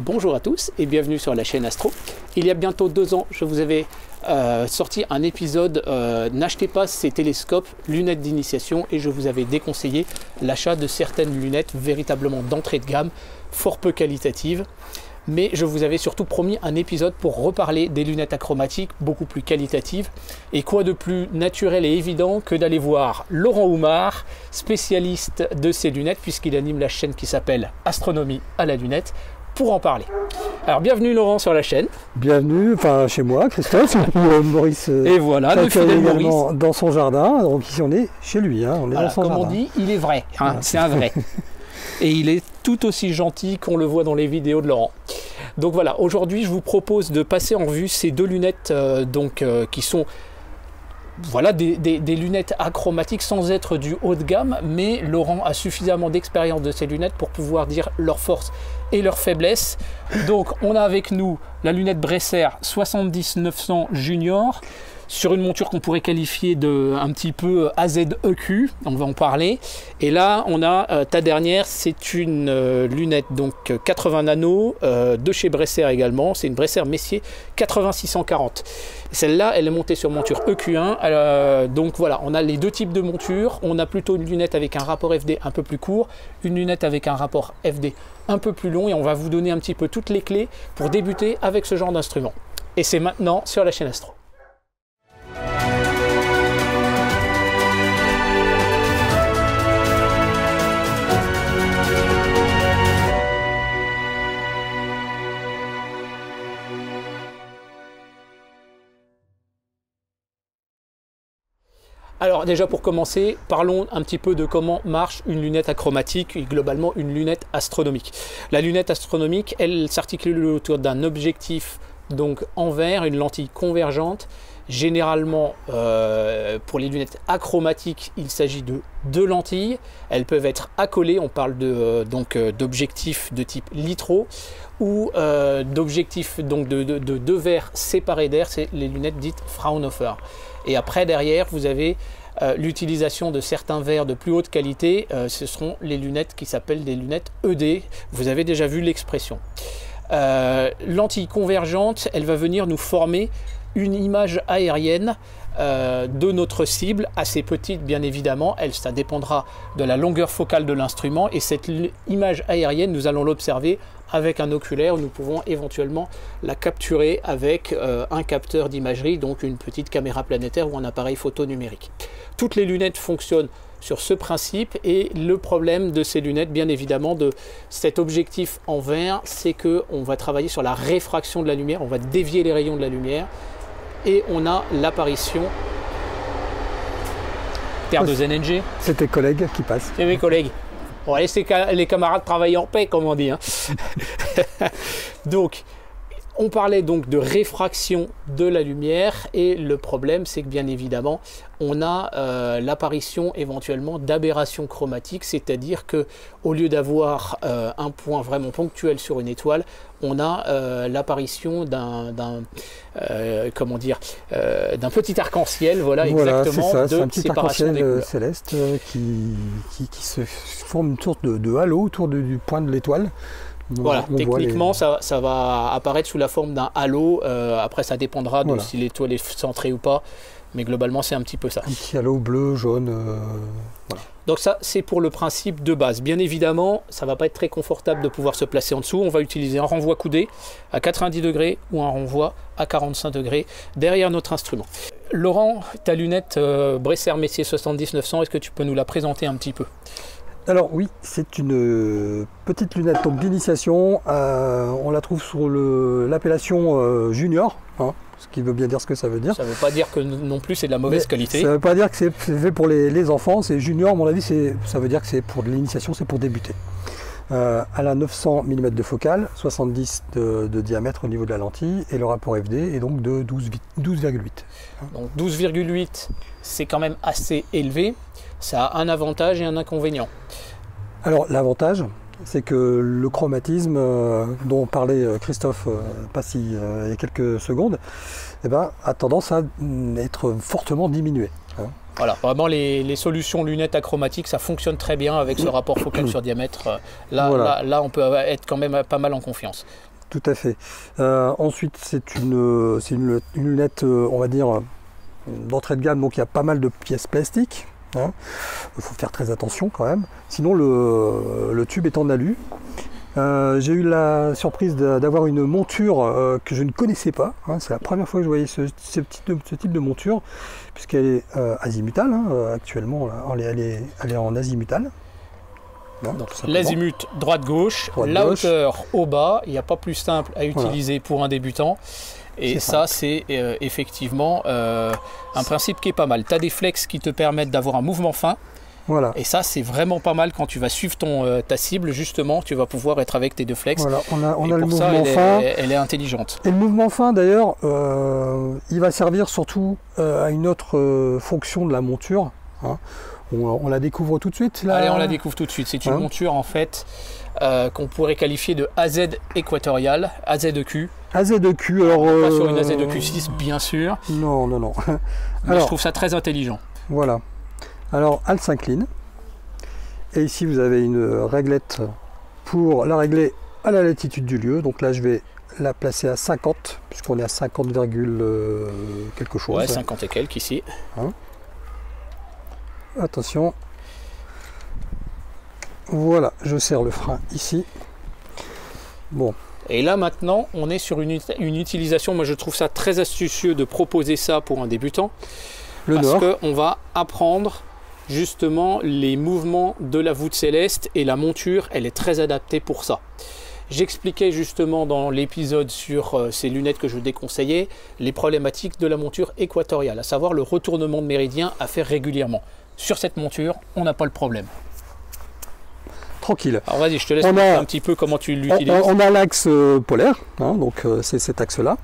Bonjour à tous et bienvenue sur la chaîne Astro. Il y a bientôt 2 ans, je vous avais sorti un épisode N'achetez pas ces télescopes, lunettes d'initiation, et je vous avais déconseillé l'achat de certaines lunettes véritablement d'entrée de gamme, fort peu qualitatives. Mais je vous avais surtout promis un épisode pour reparler des lunettes achromatiques beaucoup plus qualitatives. Et quoi de plus naturel et évident que d'aller voir Laurent Oumar, spécialiste de ces lunettes, puisqu'il anime la chaîne qui s'appelle Astronomie à la lunette, pour en parler. Alors bienvenue Laurent sur la chaîne. Bienvenue, enfin chez moi, Christophe, Maurice. Et voilà, le fidèle Maurice. Dans son jardin, donc ici on est chez lui, hein, on est dans son comme jardin. on dit, il est vrai, hein, voilà. C'est un vrai. Et il est tout aussi gentil qu'on le voit dans les vidéos de Laurent. Donc voilà, aujourd'hui je vous propose de passer en revue ces 2 lunettes qui sont voilà, des lunettes achromatiques sans être du haut de gamme, mais Laurent a suffisamment d'expérience de ces lunettes pour pouvoir dire leurs forces et leurs faiblesses. Donc on a avec nous la lunette Bresser 70-900 Junior, sur une monture qu'on pourrait qualifier de un petit peu AZEQ, on va en parler. Et là, on a ta dernière, c'est une lunette donc 80 nano de chez Bresser également. C'est une Bresser Messier 80-640. Celle-là, elle est montée sur monture EQ1. Donc voilà, on a les 2 types de montures. On a plutôt une lunette avec un rapport FD un peu plus court, une lunette avec un rapport FD un peu plus long. Et on va vous donner un petit peu toutes les clés pour débuter avec ce genre d'instrument. Et c'est maintenant sur la chaîne Astro. Alors déjà pour commencer, parlons un petit peu de comment marche une lunette achromatique et globalement une lunette astronomique. La lunette astronomique, elle s'articule autour d'un objectif donc en verre, une lentille convergente. Généralement, pour les lunettes achromatiques, il s'agit de 2 lentilles. Elles peuvent être accolées, on parle d'objectifs de type litro ou d'objectifs donc de 2 verres séparés d'air, c'est les lunettes dites Fraunhofer. Et après, derrière, vous avez l'utilisation de certains verres de plus haute qualité. Ce seront les lunettes qui s'appellent des lunettes ED. Vous avez déjà vu l'expression. Lentille convergente, elle va venir nous former une image aérienne de notre cible, assez petite bien évidemment. Ça dépendra de la longueur focale de l'instrument. Et cette image aérienne, nous allons l'observer avec un oculaire. Nous pouvons éventuellement la capturer avec un capteur d'imagerie, donc une petite caméra planétaire ou un appareil photo numérique. Toutes les lunettes fonctionnent sur ce principe, et le problème de ces lunettes, bien évidemment, de cet objectif en verre, c'est qu'on va travailler sur la réfraction de la lumière, on va dévier les rayons de la lumière, et on a l'apparition Terre de ZNG. C'est tes collègues qui passent. C'est mes collègues. On va laisser les camarades travailler en paix, comme on dit. Hein. Donc, on parlait donc de réfraction de la lumière, et le problème, c'est que bien évidemment, on a l'apparition éventuellement d'aberrations chromatiques, c'est-à-dire que au lieu d'avoir un point vraiment ponctuel sur une étoile, on a l'apparition d'un petit arc-en-ciel, voilà exactement, c'est ça, de un petit séparation des couleurs. céleste qui se forme une sorte de halo autour du point de l'étoile. Voilà, techniquement ça va apparaître sous la forme d'un halo, après ça dépendra de si l'étoile est centrée ou pas, mais globalement c'est un petit peu ça. Un petit halo bleu, jaune, voilà. Donc ça c'est pour le principe de base. Bien évidemment ça va pas être très confortable de pouvoir se placer en dessous, on va utiliser un renvoi coudé à 90 degrés ou un renvoi à 45 degrés derrière notre instrument. Laurent, ta lunette Bresser Messier 70-900, est-ce que tu peux nous la présenter un petit peu ? Alors oui, c'est une petite lunette d'initiation, on la trouve sous l'appellation junior, hein, ce qui veut bien dire ce que ça veut dire. Ça ne veut pas dire que non plus c'est de la mauvaise qualité. Ça ne veut pas dire que c'est fait pour les enfants, c'est junior, à mon avis ça veut dire que c'est pour de l'initiation, c'est pour débuter. Elle a 900 mm de focale, 70 de diamètre au niveau de la lentille, et le rapport FD est donc de 12,8. Donc 12,8, c'est quand même assez élevé. Ça a un avantage et un inconvénient. Alors l'avantage, c'est que le chromatisme dont parlait Christophe Passy il y a quelques secondes, a tendance à être fortement diminué. Voilà, vraiment les solutions lunettes achromatiques, ça fonctionne très bien avec ce rapport focal sur diamètre. Là, on peut être quand même pas mal en confiance. Tout à fait. Ensuite, c'est une lunette, on va dire, d'entrée de gamme, donc il y a pas mal de pièces plastiques. Hein. Il faut faire très attention quand même. Sinon, le tube est en alu. J'ai eu la surprise d'avoir une monture que je ne connaissais pas. Hein. C'est la première fois que je voyais ce type de monture, puisqu'elle est azimutale. Hein. Actuellement, elle est en azimutale. Hein, l'azimut droite-gauche, hauteur au bas, il n'y a pas plus simple à utiliser pour un débutant. Et ça, c'est effectivement un principe qui est pas mal. Tu as des flex qui te permettent d'avoir un mouvement fin. Voilà. Et ça, c'est vraiment pas mal quand tu vas suivre ta cible, justement, tu vas pouvoir être avec tes deux flex. Voilà, on a le mouvement fin. Elle est intelligente. Et le mouvement fin, d'ailleurs, il va servir surtout à une autre fonction de la monture. Hein. On la découvre tout de suite là. Allez, on la découvre tout de suite. C'est une monture, en fait, qu'on pourrait qualifier de AZ équatoriale, AZEQ. AZEQ, alors... Pas sur une AZEQ6, bien sûr. Non. Mais alors, je trouve ça très intelligent. Voilà. Alors, elle s'incline. Et ici, vous avez une réglette pour la régler à la latitude du lieu. Donc là, je vais la placer à 50, puisqu'on est à 50, quelque chose. Ouais, 50 et quelques ici. Hein. Attention. Voilà, je serre le frein ici. Bon. Et là, maintenant, on est sur une utilisation. Moi, je trouve ça très astucieux de proposer ça pour un débutant. Parce qu'on va apprendre justement les mouvements de la voûte céleste et la monture, elle est très adaptée pour ça. J'expliquais justement dans l'épisode sur ces lunettes que je déconseillais, les problématiques de la monture équatoriale, à savoir le retournement de méridien à faire régulièrement. Sur cette monture, on n'a pas le problème. Tranquille. Alors vas-y, je te laisse montrer un petit peu comment tu l'utilises. On a l'axe polaire, hein, donc c'est cet axe-là.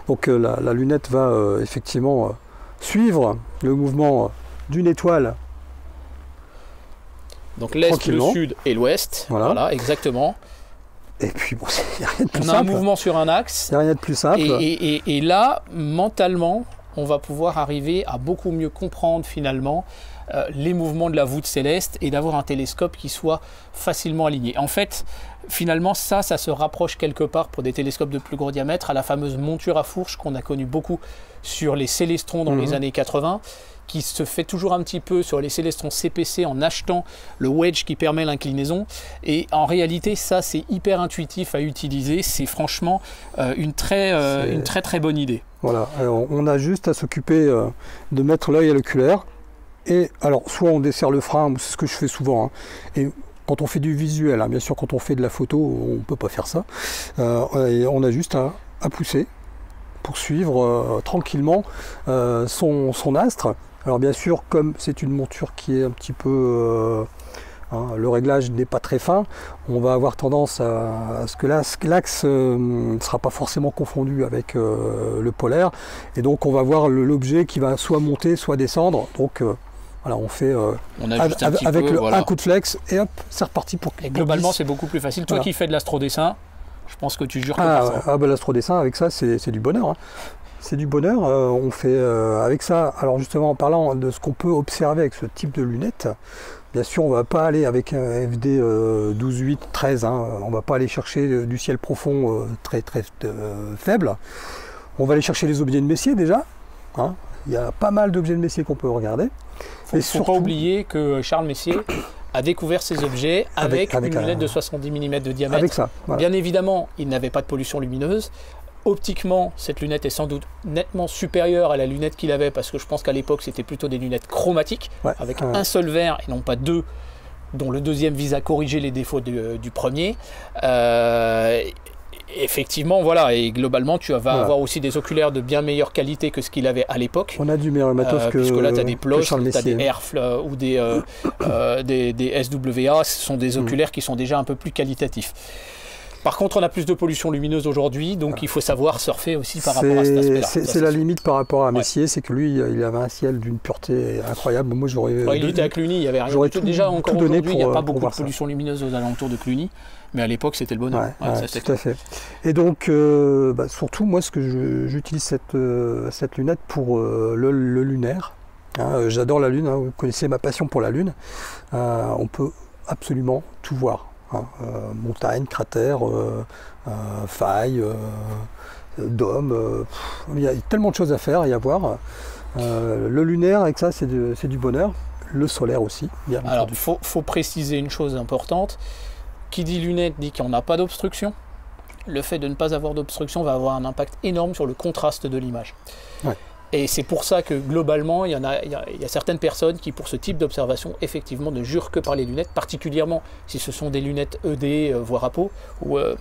Donc la lunette va effectivement suivre le mouvement d'une étoile. Donc l'est, le sud et l'ouest. Voilà, exactement. Et puis bon, il n'y a rien de plus simple. On a un mouvement sur un axe. Il n'y a rien de plus simple. Et là, mentalement, on va pouvoir arriver à beaucoup mieux comprendre finalement les mouvements de la voûte céleste et d'avoir un télescope qui soit facilement aligné. En fait, finalement, ça se rapproche quelque part pour des télescopes de plus gros diamètre à la fameuse monture à fourche qu'on a connue beaucoup sur les Célestrons dans les années 80, qui se fait toujours un petit peu sur les Célestrons CPC en achetant le wedge qui permet l'inclinaison. Et en réalité, ça, c'est hyper intuitif à utiliser. C'est franchement une très bonne idée. Voilà, alors, on a juste à s'occuper de mettre l'œil à l'oculaire. Et alors, soit on desserre le frein, c'est ce que je fais souvent. Hein, et quand on fait du visuel, hein, bien sûr, quand on fait de la photo, on ne peut pas faire ça. Et on a juste à pousser pour suivre tranquillement son astre. Alors bien sûr, comme c'est une monture qui est un petit peu... le réglage n'est pas très fin, on va avoir tendance à ce que l'axe ne sera pas forcément confondu avec le polaire. Et donc on va voir l'objet qui va soit monter, soit descendre. Donc voilà, on fait avec un coup de flex et hop, c'est reparti pour... Et globalement, c'est beaucoup plus facile. Toi qui fais de l'astrodessin, je pense que tu jures que ça. L'astrodessin, avec ça, c'est du bonheur. Hein. C'est du bonheur. On fait avec ça, alors justement en parlant de ce qu'on peut observer avec ce type de lunettes, bien sûr on ne va pas aller avec un FD 12-8, 13, hein, on ne va pas aller chercher du ciel profond très faible. On va aller chercher les objets de Messier déjà. Hein. Il y a pas mal d'objets de Messier qu'on peut regarder. Il ne faut pas oublier que Charles Messier a découvert ces objets avec une lunette de 70 mm de diamètre. Avec ça, voilà. Bien évidemment, il n'avait pas de pollution lumineuse. Optiquement, cette lunette est sans doute nettement supérieure à la lunette qu'il avait, parce que je pense qu'à l'époque, c'était plutôt des lunettes chromatiques, avec un seul verre et non pas deux, dont le deuxième vise à corriger les défauts du premier. Effectivement, voilà, et globalement, tu vas avoir aussi des oculaires de bien meilleure qualité que ce qu'il avait à l'époque. On a du meilleur matos puisque là, tu as des PLOS, tu as des ERF ou des SWA, ce sont des oculaires qui sont déjà un peu plus qualitatifs. Par contre, on a plus de pollution lumineuse aujourd'hui, donc il faut savoir surfer aussi par rapport à cet aspect-là. C'est la limite par rapport à Messier, c'est que lui, il avait un ciel d'une pureté incroyable. Moi, j'aurais. Il était à Cluny, il y avait rien. Déjà, encore aujourd'hui, il n'y a pas beaucoup de pollution lumineuse aux alentours de Cluny, mais à l'époque, c'était le bonheur. Tout à fait. Et donc, surtout, moi, ce que j'utilise cette lunette pour le lunaire. Hein, j'adore la Lune, hein, vous connaissez ma passion pour la Lune. On peut absolument tout voir. Hein, montagnes, cratères, failles, dômes. Il y a tellement de choses à faire et à voir. Le lunaire, avec ça, c'est du bonheur. Le solaire aussi. Bien Alors, il faut préciser une chose importante. Qui dit lunettes dit qu'on n'a pas d'obstruction. Le fait de ne pas avoir d'obstruction va avoir un impact énorme sur le contraste de l'image. Ouais. Et c'est pour ça que globalement, il y a certaines personnes qui, pour ce type d'observation, effectivement, ne jurent que par les lunettes, particulièrement si ce sont des lunettes ED, voire APO.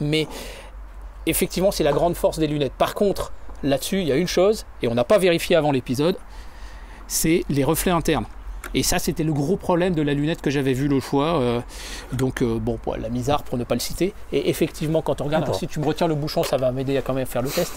Mais effectivement, c'est la grande force des lunettes. Par contre, là-dessus, il y a une chose, et on n'a pas vérifié avant l'épisode, c'est les reflets internes. Et ça, c'était le gros problème de la lunette que j'avais vue l'autre fois. Bon, la Mizar pour ne pas le citer. Et effectivement, quand on regarde, alors, si tu me retires le bouchon, ça va m'aider à quand même faire le test.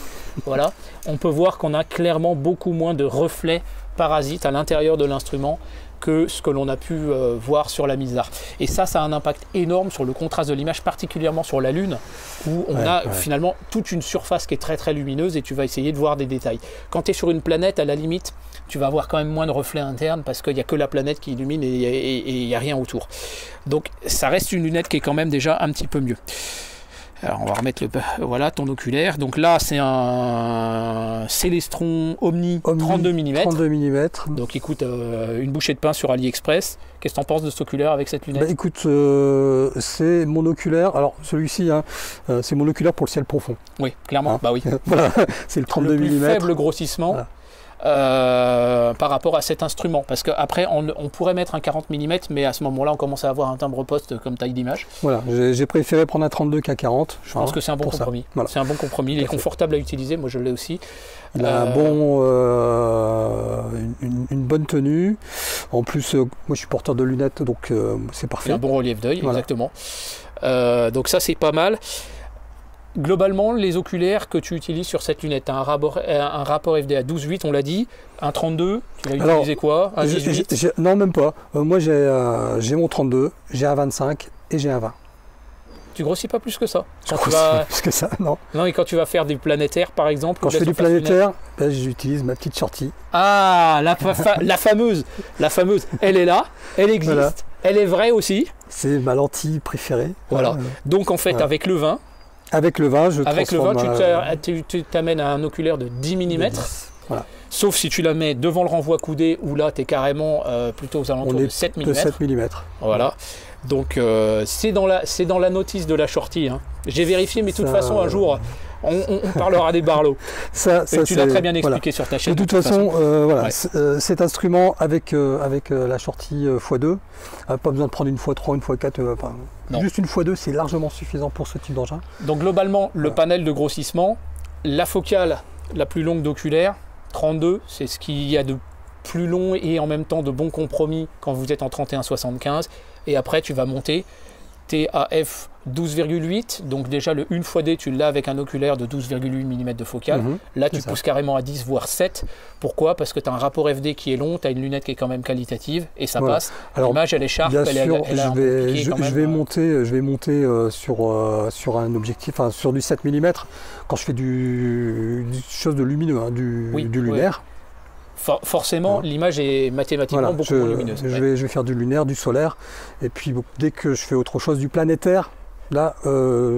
Voilà, on peut voir qu'on a clairement beaucoup moins de reflets parasites à l'intérieur de l'instrument que ce que l'on a pu voir sur la Mizar. Et ça a un impact énorme sur le contraste de l'image, particulièrement sur la Lune, où on a finalement toute une surface qui est très très lumineuse et tu vas essayer de voir des détails. Quand tu es sur une planète, à la limite, tu vas avoir quand même moins de reflets internes parce qu'il n'y a que la planète qui illumine et il n'y a rien autour. Donc ça reste une lunette qui est quand même déjà un petit peu mieux. Alors on va remettre voilà ton oculaire. Donc là c'est un Celestron Omni 32 mm. 32 mm. Donc il coûte une bouchée de pain sur AliExpress. Qu'est-ce que tu en penses de cet oculaire avec cette lunette? Écoute, c'est mon oculaire. Alors celui-ci, hein, c'est mon oculaire pour le ciel profond. Oui, clairement. Hein, bah oui. Voilà, c'est le 32 mm. Le plus faible grossissement. Voilà. Par rapport à cet instrument, parce qu'après on pourrait mettre un 40 mm, mais à ce moment-là on commence à avoir un timbre poste comme taille d'image. Voilà, j'ai préféré prendre un 32 qu'un 40. Je pense que c'est un bon compromis. Voilà. C'est un bon compromis, il est confortable à utiliser, moi je l'ai aussi. Il a une bonne tenue. En plus, moi je suis porteur de lunettes, donc c'est parfait. Il a un bon relief d'œil, voilà. Exactement. Donc ça c'est pas mal. Globalement, les oculaires que tu utilises sur cette lunette, tu as un rapport FD à 12,8, on l'a dit, un 32, tu vas utiliser quoi? Un 18? Non, même pas. Moi, j'ai mon 32, j'ai un 25 et j'ai un 20. Tu grossis pas plus que ça? Pas plus que ça, non. Non, et quand tu vas faire du planétaire, par exemple? Quand je fais du planétaire, j'utilise ma petite shorty. Ah, la fameuse, elle est là, elle existe, voilà. Elle est vraie aussi. C'est ma lentille préférée. Voilà. Donc, en fait, avec le 20, tu t'amènes à un oculaire de 10 mm. Voilà. Sauf si tu la mets devant le renvoi coudé, où là, tu es carrément plutôt aux alentours de 7 mm. 7 mm. Voilà. Donc, c'est dans la notice de la shorty. Hein. J'ai vérifié, mais de toute façon, un jour, on parlera des barlots. Tu l'as très bien expliqué sur ta chaîne. De toute façon, voilà, cet instrument avec la shorty x2, pas besoin de prendre une x3, une x4. Juste une x2, c'est largement suffisant pour ce type d'engin. Donc globalement, le panel de grossissement, la focale la plus longue d'oculaire, 32, c'est ce qu'il y a de plus long et en même temps de bon compromis quand vous êtes en 31-75. Et après, tu vas monter TAF 12,8, donc déjà le 1xD tu l'as avec un oculaire de 12,8 mm de focale. Là tu pousses carrément à 10 voire 7. Pourquoi? Parce que tu as un rapport FD qui est long, tu as une lunette qui est quand même qualitative et ça passe. L'image elle est sharp, je vais monter sur un objectif, sur du 7 mm quand je fais du chose de lumineux, hein, du lunaire. Forcément, l'image est mathématiquement beaucoup moins lumineuse. Je vais faire du lunaire, du solaire, et puis dès que je fais autre chose, du planétaire, là, je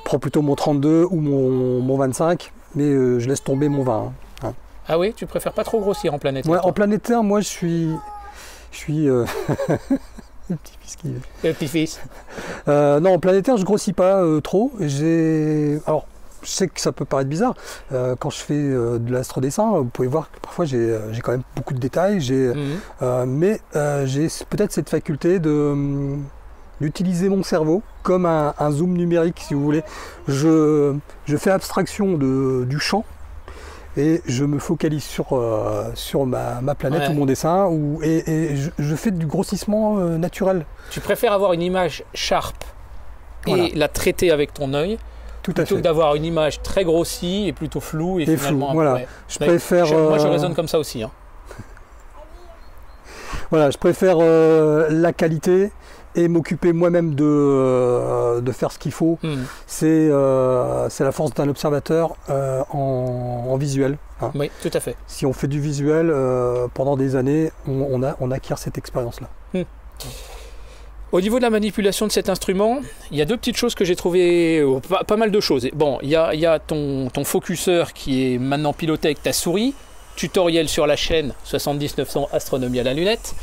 prends plutôt mon 32 ou mon 25, mais je laisse tomber mon 20. Hein. Ah oui, tu préfères pas trop grossir en planétaire? Ouais, en planétaire, moi, je suis le petit-fils qui... Le petit-fils. Non, en planétaire, je grossis pas trop. Alors, je sais que ça peut paraître bizarre. Quand je fais de l'astrodessin, vous pouvez voir que parfois j'ai quand même beaucoup de détails. Mais j'ai peut-être cette faculté d'utiliser mon cerveau comme un zoom numérique, si vous voulez. Je fais abstraction du champ et je me focalise sur ma planète ou mon dessin. Et je fais du grossissement naturel. Tu préfères avoir une image sharp et la traiter avec ton œil plutôt que d'avoir une image très grossie et plutôt floue et finalement voilà. Je préfère. Moi, je raisonne comme ça aussi. Hein. Voilà, je préfère la qualité et m'occuper moi-même de faire ce qu'il faut. C'est la force d'un observateur en visuel. Hein. Oui, tout à fait. Si on fait du visuel pendant des années, on acquiert cette expérience-là. Au niveau de la manipulation de cet instrument, il y a deux petites choses que j'ai trouvées, pas mal de choses. Bon, il y a ton focuseur qui est maintenant piloté avec ta souris, tutoriel sur la chaîne 70-900 Astronomie à la lunette.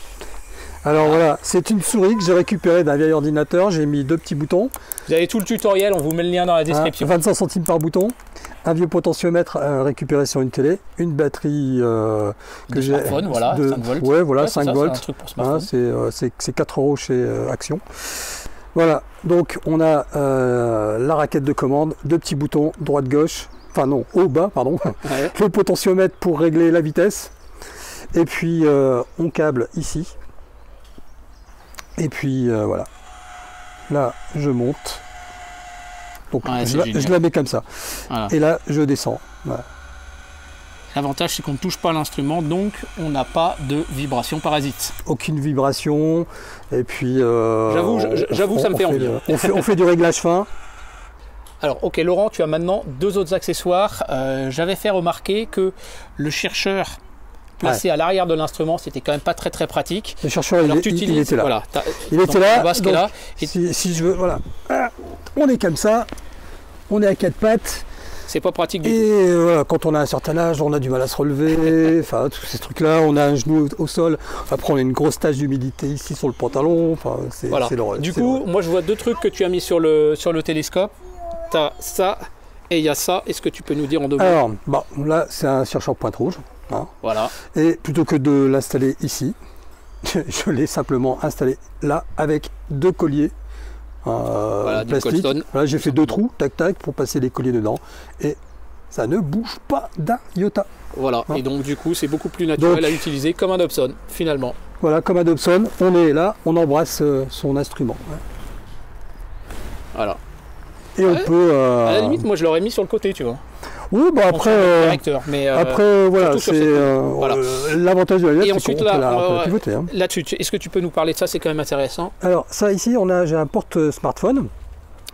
Alors voilà, c'est une souris que j'ai récupérée d'un vieil ordinateur, j'ai mis 2 petits boutons. Vous avez tout le tutoriel, on vous met le lien dans la description. 25 centimes par bouton, un vieux potentiomètre récupéré sur une télé, une batterie que j'ai... Smartphone, voilà, 5 volts. Ouais, voilà, 5 ça, volts. C'est un truc pour smartphone. C'est 4 € chez Action. Voilà, donc on a la raquette de commande, 2 petits boutons, droite-gauche, enfin non, haut-bas, pardon. Ouais. Le potentiomètre pour régler la vitesse. Et puis on câble ici. Et puis voilà. Là, je monte. Donc Ouais, je la mets comme ça. Voilà. Et là, je descends. Voilà. L'avantage, c'est qu'on ne touche pas l'instrument, donc on n'a pas de vibration parasite. Aucune vibration. Et puis... J'avoue, ça me fait envie. On fait du réglage fin. Alors, ok, Laurent, tu as maintenant 2 autres accessoires. J'avais fait remarquer que le chercheur placé à l'arrière de l'instrument, c'était quand même pas très pratique. Le chercheur, il était là. Voilà, il était là. Donc, là et si je veux, voilà. On est comme ça. On est à 4 pattes. c'est pas pratique du tout. Et voilà, quand on a un certain âge, on a du mal à se relever. Enfin, tous ces trucs-là. On a un genou au sol. Après, on a une grosse tache d'humidité ici sur le pantalon. Enfin, c'est l'horreur. Du coup, moi, je vois 2 trucs que tu as mis sur le télescope. Tu as ça et il y a ça. Est-ce que tu peux nous dire en 2 mots? Alors, là, c'est un chercheur pointe rouge. Hein. Voilà. Et plutôt que de l'installer ici, je l'ai simplement installé là avec 2 colliers plastique. Voilà, j'ai fait 2 trous, tac tac, pour passer les colliers dedans. Et ça ne bouge pas d'un iota. Voilà. Hein. Et donc du coup, c'est beaucoup plus naturel à utiliser comme un Dobson, finalement. Voilà, comme un Dobson, on est là, on embrasse son instrument. Voilà. Et on peut... À la limite, moi je l'aurais mis sur le côté, tu vois. Oui, après, voilà, c'est l'avantage de la lunette, c'est qu'on peut la pivoter. Hein. Là-dessus, est-ce que tu peux nous parler de ça? C'est quand même intéressant. Alors, ça ici, j'ai un porte-smartphone.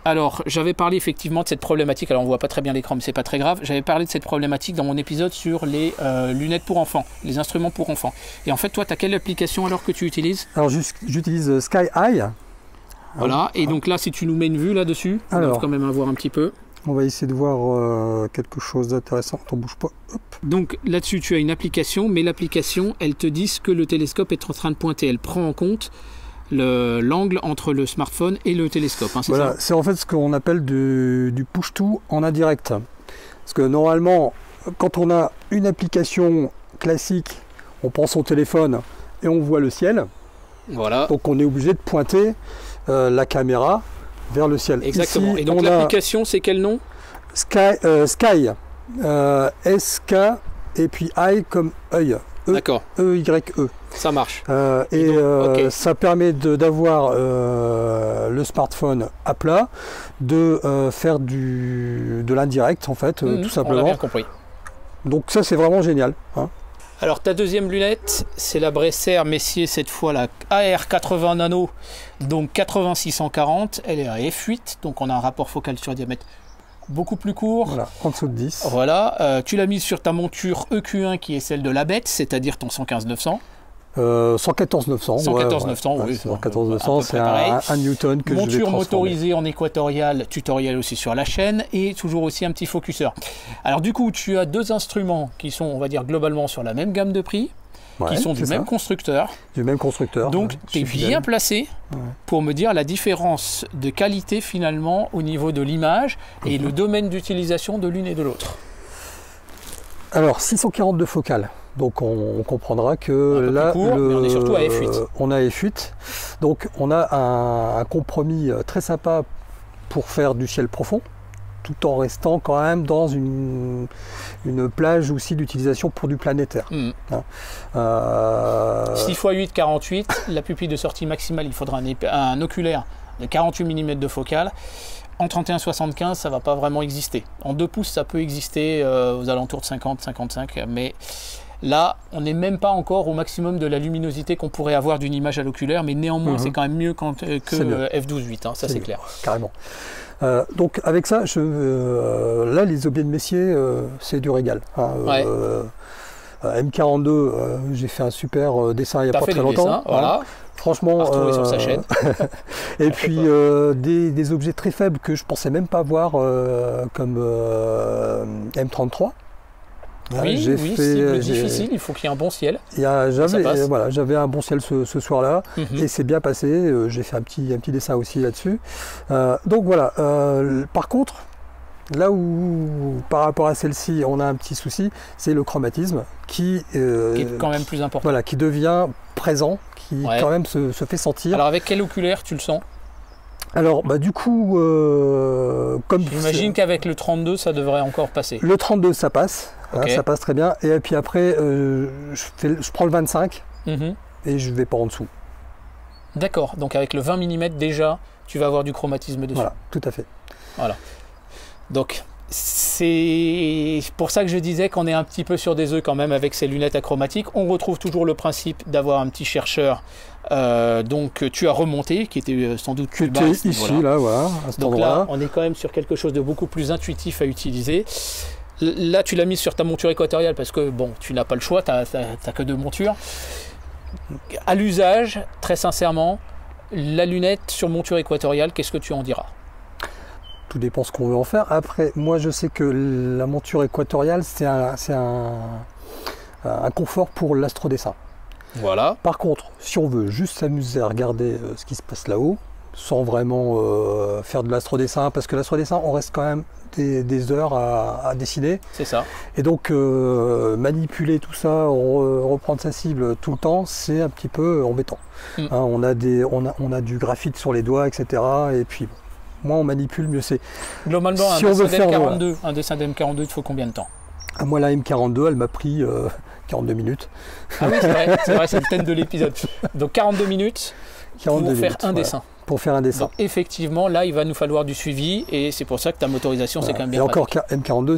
Alors, j'avais parlé effectivement de cette problématique. Alors, on voit pas très bien l'écran, mais c'est pas très grave. J'avais parlé de cette problématique dans mon épisode sur les lunettes pour enfants, les instruments pour enfants. Et en fait, toi, tu as quelle application alors que tu utilises? Alors, j'utilise Sky Eye. Voilà, et donc là, si tu nous mets une vue là-dessus, on va quand même voir un petit peu. On va essayer de voir quelque chose d'intéressant. On bouge pas. Hop. Donc là-dessus, tu as une application, mais l'application, elle te dit que le télescope est en train de pointer. Elle prend en compte l'angle entre le smartphone et le télescope. Hein, voilà, c'est en fait ce qu'on appelle du push-to en indirect. Parce que normalement, quand on a une application classique, on prend son téléphone et on voit le ciel. Voilà. Donc on est obligé de pointer la caméra vers le ciel. Exactement. Ici, et donc l'application, c'est quel nom? Sky. SK et puis Eye comme œil. D'accord. E-Y-E. Ça marche. Ça permet d'avoir le smartphone à plat, de faire de l'indirect en fait, tout simplement. On a bien compris. Donc ça c'est vraiment génial. Hein. Alors ta deuxième lunette, c'est la Bresser Messier, cette fois la AR80 Nano, donc 8640, elle est à f8, donc on a un rapport focal sur diamètre beaucoup plus court. Voilà, en dessous de 10. Voilà, tu l'as mise sur ta monture EQ1 qui est celle de la bête, c'est-à-dire ton 115-900. 114-900. 114-900, oui. 114-900, c'est un Newton que je vais transformer. Monture motorisée en équatorial, tutoriel aussi sur la chaîne, et toujours aussi un petit focuseur. Alors du coup, tu as 2 instruments qui sont, on va dire, globalement sur la même gamme de prix, qui sont du même constructeur. Du même constructeur. Donc, tu es bien placé pour me dire la différence de qualité finalement au niveau de l'image et le domaine d'utilisation de l'une et de l'autre. Alors, 640 de focale. Donc on comprendra que là, mais on est surtout à f8. On a f8. Donc on a un compromis très sympa pour faire du ciel profond, tout en restant quand même dans une plage aussi d'utilisation pour du planétaire. 6 x 8, 48. La pupille de sortie maximale, il faudra un oculaire de 48 mm de focale. En 31-75, ça ne va pas vraiment exister. En 2 pouces, ça peut exister aux alentours de 50-55, mais Là, on n'est même pas encore au maximum de la luminosité qu'on pourrait avoir d'une image à l'oculaire, mais néanmoins, c'est quand même mieux que f12.8, hein, ça c'est clair. Carrément. Donc avec ça, là les objets de Messier, c'est du régal. Hein, M42, j'ai fait un super dessin il n'y a pas très longtemps. Dessins, voilà. Franchement, sur sa chaîne. Et puis des objets très faibles que je pensais même pas voir, comme M33. Oui, cible difficile, il faut qu'il y ait un bon ciel. J'avais un bon ciel ce soir-là, et c'est bien passé. J'ai fait un petit dessin aussi là-dessus. Donc voilà. Par contre, là où par rapport à celle-ci, on a un petit souci, c'est le chromatisme qui est quand même plus important. Voilà, qui devient présent, qui quand même se fait sentir. Alors avec quel oculaire tu le sens? Alors, du coup, comme j'imagine qu'avec le 32, ça devrait encore passer. Le 32, ça passe, ça passe très bien. Et puis après, je prends le 25 et je vais pas en dessous. D'accord. Donc avec le 20 mm déjà, tu vas avoir du chromatisme dessus. Voilà, tout à fait. Voilà. Donc c'est pour ça que je disais qu'on est un petit peu sur des œufs quand même avec ces lunettes achromatiques. On retrouve toujours le principe d'avoir un petit chercheur. Donc tu as remonté, qui était sans doute plus bas. Ici, là, voilà, à cet endroit-là. Donc là, on est quand même sur quelque chose de beaucoup plus intuitif à utiliser. Là, tu l'as mis sur ta monture équatoriale parce que bon, tu n'as pas le choix, tu n'as que 2 montures. À l'usage, très sincèrement, la lunette sur monture équatoriale, qu'est-ce que tu en diras? Tout dépend ce qu'on veut en faire. Après, moi, je sais que la monture équatoriale, c'est un confort pour l'astrodessin. Voilà. Par contre, si on veut juste s'amuser à regarder ce qui se passe là-haut, sans vraiment faire de l'astrodessin, parce que l'astrodessin, on reste quand même des heures à dessiner. C'est ça. Et donc, manipuler tout ça, reprendre sa cible tout le temps, c'est un petit peu embêtant. Hein, on a du graphite sur les doigts, etc. Et puis, moins on manipule, mieux c'est. Globalement, si un dessin d'M42, il faut combien de temps? Moi, la M42, elle m'a pris 42 minutes. Ah oui, c'est vrai, c'est le thème de l'épisode. Donc 42 minutes pour faire un dessin. Pour faire un dessin. Donc effectivement, là, il va nous falloir du suivi et c'est pour ça que ta motorisation, c'est quand même bien. Et encore, M42,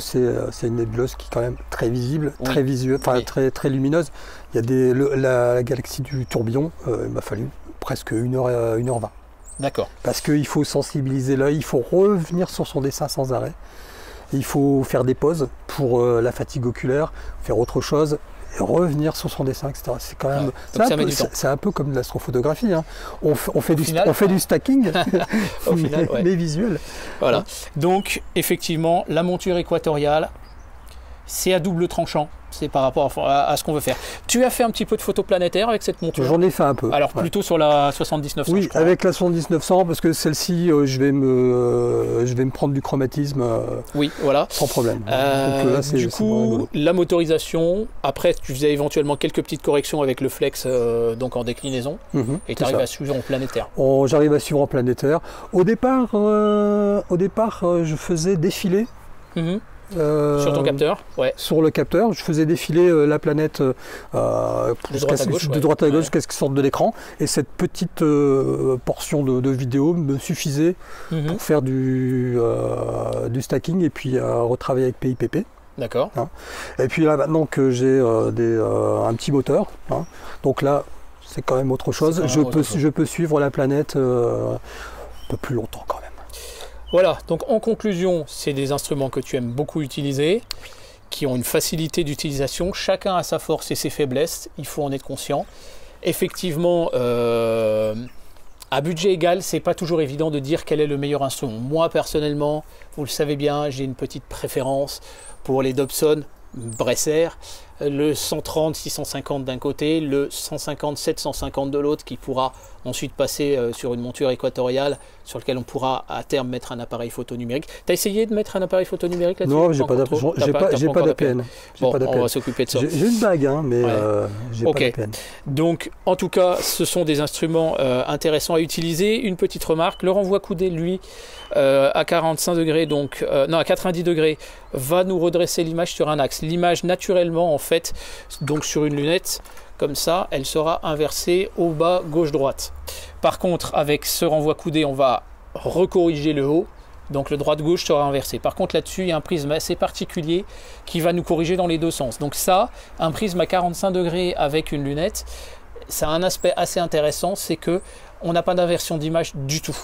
c'est une nébuleuse qui est quand même très visible, très visuelle, enfin très lumineuse. Il y a la galaxie du tourbillon, il m'a fallu presque 1h20. D'accord. Parce qu'il faut sensibiliser l'œil, il faut revenir sur son dessin sans arrêt. Il faut faire des pauses pour la fatigue oculaire, faire autre chose, et revenir sur son dessin, etc. C'est quand même, c'est un peu comme de l'astrophotographie. Hein. On fait du stacking, mais visuel. Voilà. Donc effectivement, la monture équatoriale, c'est à double tranchant. C'est par rapport à ce qu'on veut faire. Tu as fait un petit peu de photo planétaire avec cette monture? J'en ai fait un peu. Alors plutôt sur la 7900. Oui, avec la 7900 parce que celle-ci, je vais me prendre du chromatisme. Oui, voilà. Sans problème. Donc, là, du coup, la motorisation. Après, tu faisais éventuellement quelques petites corrections avec le flex, donc en déclinaison, et tu arrives à suivre en planétaire. J'arrive à suivre en planétaire. Au départ, je faisais défiler. Sur ton capteur, sur le capteur, je faisais défiler la planète de droite à gauche jusqu'à ce qu'elle sorte de l'écran, et cette petite portion de vidéo me suffisait pour faire du stacking et puis retravailler avec PIPP. D'accord. Hein. Et puis là, maintenant que j'ai un petit moteur, hein, donc là, c'est quand même autre chose. Je peux suivre la planète un peu plus longtemps quand même. Voilà, donc en conclusion, c'est des instruments que tu aimes beaucoup utiliser, qui ont une facilité d'utilisation. Chacun a sa force et ses faiblesses, il faut en être conscient. Effectivement, à budget égal, c'est pas toujours évident de dire quel est le meilleur instrument. Moi, personnellement, vous le savez bien, j'ai une petite préférence pour les Dobson Bresser, le 130-650 d'un côté, le 150-750 de l'autre, qui pourra ensuite passer sur une monture équatoriale sur lequel on pourra à terme mettre un appareil photo numérique. Tu as essayé de mettre un appareil photo numérique là-dessus? Non, j'ai pas d'APN. Bon, on va s'occuper de ça. J'ai une bague, hein, mais j'ai pas d'APN. Donc, en tout cas, ce sont des instruments intéressants à utiliser. Une petite remarque, le renvoi coudé, lui, à 45 degrés, donc non, à 90 degrés, va nous redresser l'image sur un axe. L'image, naturellement, en fait, donc sur une lunette, comme ça, elle sera inversée au bas gauche-droite. Par contre, avec ce renvoi coudé, on va recorriger le haut. Donc le droite-gauche sera inversé. Par contre là-dessus, il y a un prisme assez particulier qui va nous corriger dans les deux sens. Donc ça, un prisme à 45 degrés avec une lunette, ça a un aspect assez intéressant, c'est que on n'a pas d'inversion d'image du tout.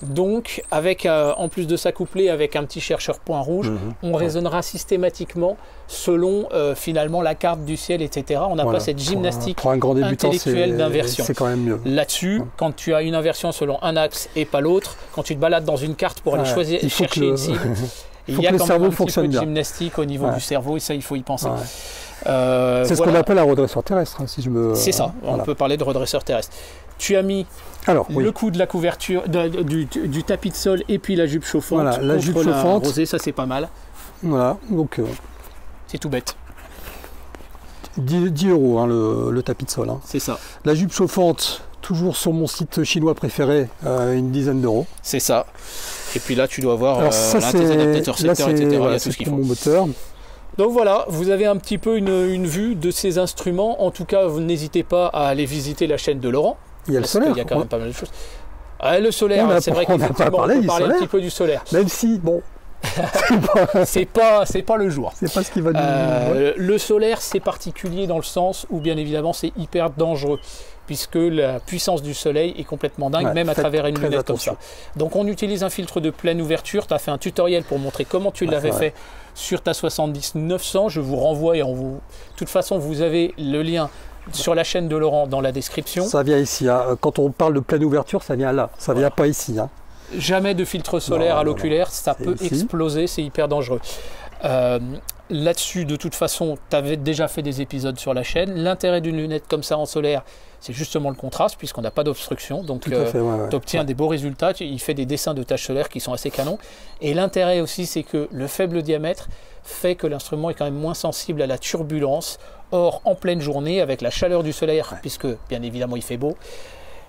Donc, avec en plus de ça couplé avec un petit chercheur point rouge, on raisonnera systématiquement selon finalement la carte du ciel, etc. On n'a pas cette gymnastique pour un grand débutant, intellectuelle d'inversion. C'est quand même mieux. Là-dessus, quand tu as une inversion selon un axe et pas l'autre, quand tu te balades dans une carte pour aller choisir, chercher une cible, il y a quand même un petit peu de gymnastique au niveau du cerveau et ça, il faut y penser. C'est ce qu'on appelle un redresseur terrestre, si je me... C'est ça, on peut parler de redresseur terrestre. Tu as mis le coup de la couverture, du tapis de sol et puis la jupe chauffante. Voilà, la jupe chauffante. Rosée, ça c'est pas mal. Voilà, donc... c'est tout bête. 10 € hein, le tapis de sol. Hein. C'est ça. La jupe chauffante, toujours sur mon site chinois préféré, une dizaine d'euros. C'est ça. Et puis là, tu dois avoir l'adaptateur secteur, etc. Il y a tout ce qu'il faut. Mon moteur. Donc voilà, vous avez un petit peu une vue de ces instruments. En tout cas, vous n'hésitez pas à aller visiter la chaîne de Laurent. Il y a le solaire. Il y a quand même pas mal de choses. Ah, le solaire, c'est vrai qu'on peut parler un petit peu du solaire. Même si, bon... c'est pas le jour. C'est pas ce qui va nous... Le solaire, c'est particulier dans le sens où, bien évidemment, c'est hyper dangereux. Puisque la puissance du soleil est complètement dingue, même à travers une lunette comme ça. Donc on utilise un filtre de pleine ouverture. Tu as fait un tutoriel pour montrer comment tu l'avais fait sur ta 70-900. Je vous renvoie et de toute façon, vous avez le lien sur la chaîne de Laurent dans la description. Ça vient ici. Hein. Quand on parle de pleine ouverture, ça vient là. Ça vient pas ici. Hein. Jamais de filtre solaire à l'oculaire. Ça peut exploser. C'est hyper dangereux. Là-dessus, de toute façon, tu avais déjà fait des épisodes sur la chaîne. L'intérêt d'une lunette comme ça en solaire, c'est justement le contraste, puisqu'on n'a pas d'obstruction. Donc, tu obtiens des beaux résultats. Il fait des dessins de taches solaires qui sont assez canons. Et l'intérêt aussi, c'est que le faible diamètre fait que l'instrument est quand même moins sensible à la turbulence. Or, en pleine journée, avec la chaleur du soleil, puisque bien évidemment il fait beau,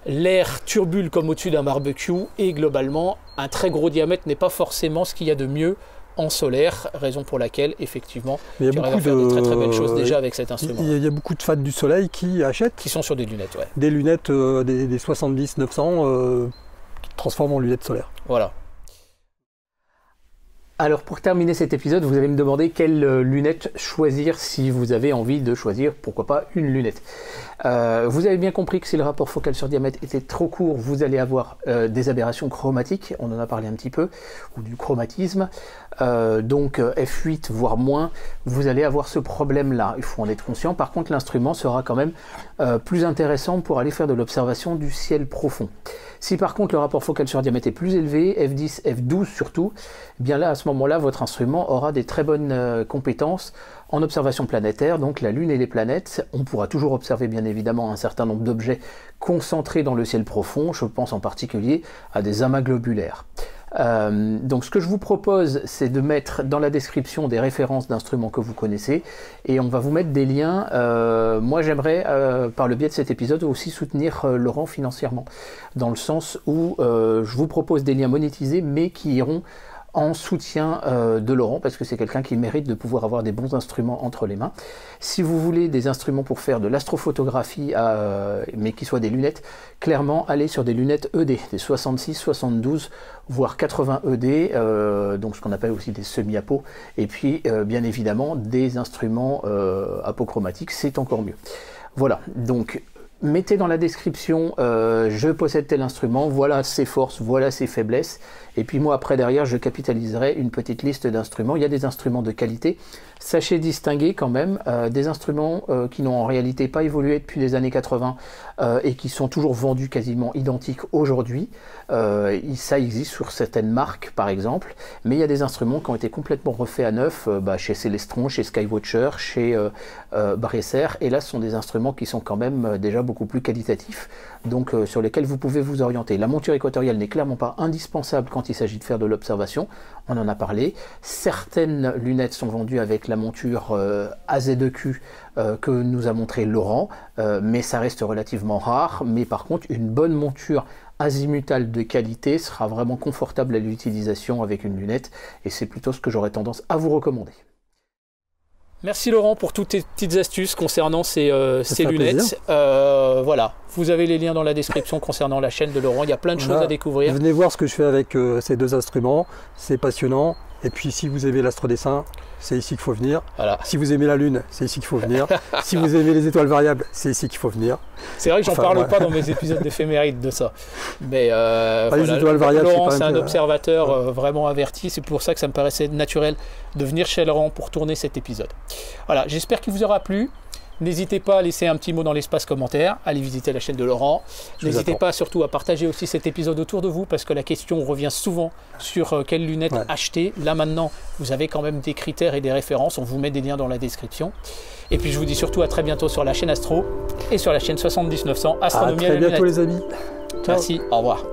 l'air turbule comme au-dessus d'un barbecue. Et globalement, un très gros diamètre n'est pas forcément ce qu'il y a de mieux en solaire, raison pour laquelle effectivement tu arrives à faire de très très belles choses déjà avec cet instrument. Il y a beaucoup de fans du soleil qui achètent, qui sont sur des lunettes, des lunettes des 70-900 qui transforment en lunettes solaires. Voilà. Alors pour terminer cet épisode, vous allez me demander quelle lunette choisir si vous avez envie de choisir, pourquoi pas, une lunette. Vous avez bien compris que si le rapport focal sur diamètre était trop court, vous allez avoir des aberrations chromatiques, on en a parlé un petit peu, ou du chromatisme. Donc f8 voire moins, vous allez avoir ce problème-là, il faut en être conscient. Par contre, l'instrument sera quand même plus intéressant pour aller faire de l'observation du ciel profond. Si par contre le rapport focal sur diamètre est plus élevé, f10, f12 surtout, eh bien là à ce moment-là votre instrument aura des très bonnes compétences en observation planétaire, donc la Lune et les planètes. On pourra toujours observer bien évidemment un certain nombre d'objets concentrés dans le ciel profond, je pense en particulier à des amas globulaires. Donc ce que je vous propose, c'est de mettre dans la description des références d'instruments que vous connaissez et on va vous mettre des liens. Moi j'aimerais par le biais de cet épisode aussi soutenir Laurent financièrement, dans le sens où je vous propose des liens monétisés mais qui iront en soutien de Laurent, parce que c'est quelqu'un qui mérite de pouvoir avoir des bons instruments entre les mains. Si vous voulez des instruments pour faire de l'astrophotographie, mais qui soient des lunettes, clairement, allez sur des lunettes ED, des 66, 72, voire 80 ED, donc ce qu'on appelle aussi des semi-apos, et puis bien évidemment des instruments apochromatiques, c'est encore mieux. Voilà, donc mettez dans la description je possède tel instrument, voilà ses forces, voilà ses faiblesses, et puis moi après derrière je capitaliserai une petite liste d'instruments. Il y a des instruments de qualité, sachez distinguer quand même des instruments qui n'ont en réalité pas évolué depuis les années 80 et qui sont toujours vendus quasiment identiques aujourd'hui. Ça existe sur certaines marques par exemple, mais il y a des instruments qui ont été complètement refaits à neuf, chez Celestron, chez Skywatcher, chez Bresser, et là ce sont des instruments qui sont quand même déjà beaucoup plus qualitatifs, donc sur lesquels vous pouvez vous orienter. La monture équatoriale n'est clairement pas indispensable quand il s'agit de faire de l'observation, on en a parlé. Certaines lunettes sont vendues avec la monture AZ2Q que nous a montré Laurent, mais ça reste relativement rare. Mais par contre, une bonne monture azimutale de qualité sera vraiment confortable à l'utilisation avec une lunette, et c'est plutôt ce que j'aurais tendance à vous recommander. Merci Laurent pour toutes tes petites astuces concernant ces lunettes. Voilà, vous avez les liens dans la description concernant la chaîne de Laurent. Il y a plein de choses à découvrir. Venez voir ce que je fais avec ces deux instruments. C'est passionnant. Et puis si vous aimez l'astrodessin, c'est ici qu'il faut venir. Voilà. Si vous aimez la Lune, c'est ici qu'il faut venir. Si vous aimez les étoiles variables, c'est ici qu'il faut venir. C'est vrai que j'en parle pas dans mes épisodes d'éphéméride de ça. Mais les étoiles variables, Laurent, c'est un observateur vraiment averti. C'est pour ça que ça me paraissait naturel de venir chez Laurent pour tourner cet épisode. Voilà, j'espère qu'il vous aura plu. N'hésitez pas à laisser un petit mot dans l'espace commentaire, allez visiter la chaîne de Laurent. N'hésitez pas surtout à partager aussi cet épisode autour de vous parce que la question revient souvent sur quelles lunettes acheter. Là maintenant, vous avez quand même des critères et des références, on vous met des liens dans la description. Et puis je vous dis surtout à très bientôt sur la chaîne Astro et sur la chaîne 70900 Astronomie à très bientôt les amis. Merci, au revoir.